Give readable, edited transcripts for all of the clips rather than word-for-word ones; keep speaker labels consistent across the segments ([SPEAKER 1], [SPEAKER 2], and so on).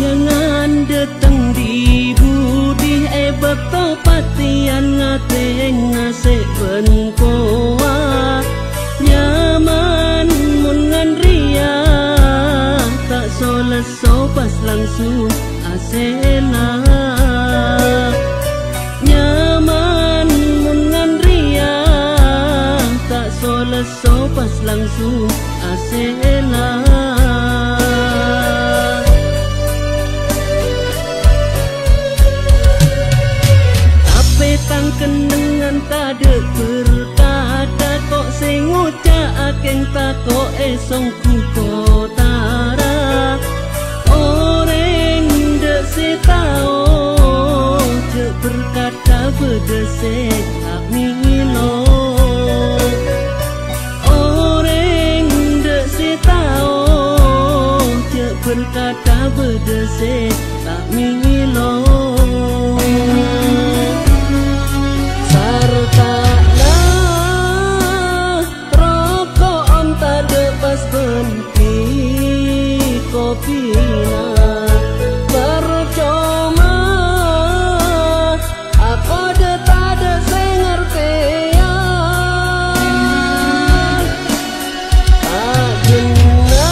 [SPEAKER 1] Jangan datang di budi beto patian ngateng ngasek benkoa nyaman mungan ria tak soles sopas langsung asela nyaman mungan ria tak soles sopas langsung asela. Kenengan tade berkata kok sing ngucakake tako esong ku kotara orang dek setao cek berkata bedesek tak milo orang dek setao cek berkata bedesek tak milo. Kopina percuma aku ada sing ngertian agena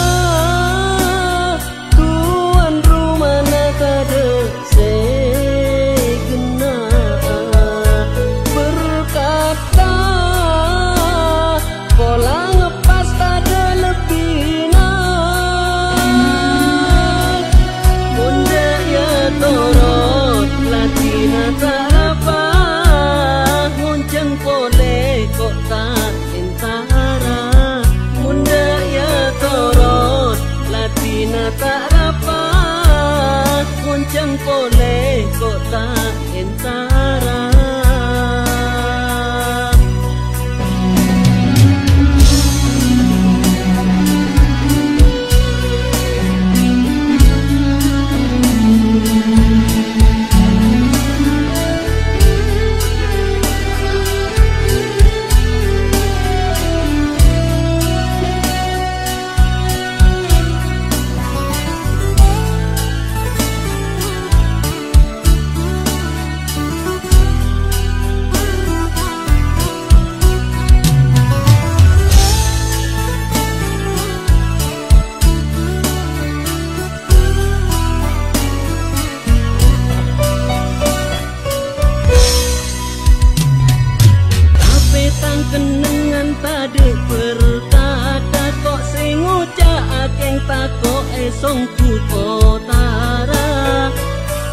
[SPEAKER 1] tuan rumah nakade segena berkata pola ngepas tade lebih torot latina tak apa ngonceng pole kok tak entara munda ya torot latina tak apa ngonceng pole kok tak entara. Kenengan tade berkata kok sing ngucakake tako esong ku kotara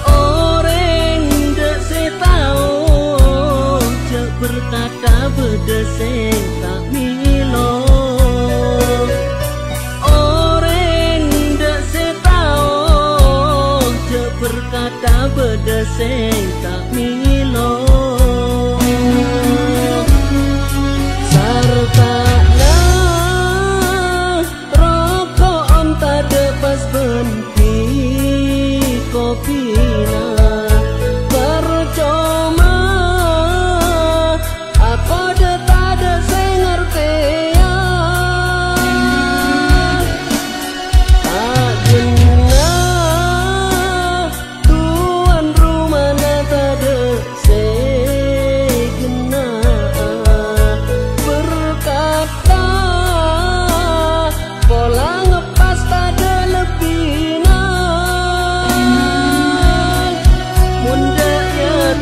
[SPEAKER 1] orang dek setao cek berkata bedesek tak milo orang dek setao cek berkata bedesek tak milo. Kopina percuma aku ada sing ngertian agena tuan rumah nakade segena berkata pola ngepas tade lebih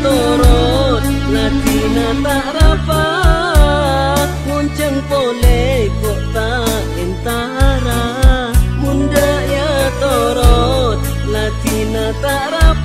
[SPEAKER 1] torot latina tak apa ngonceng pole kok tak entara munda ya torot latina tak apa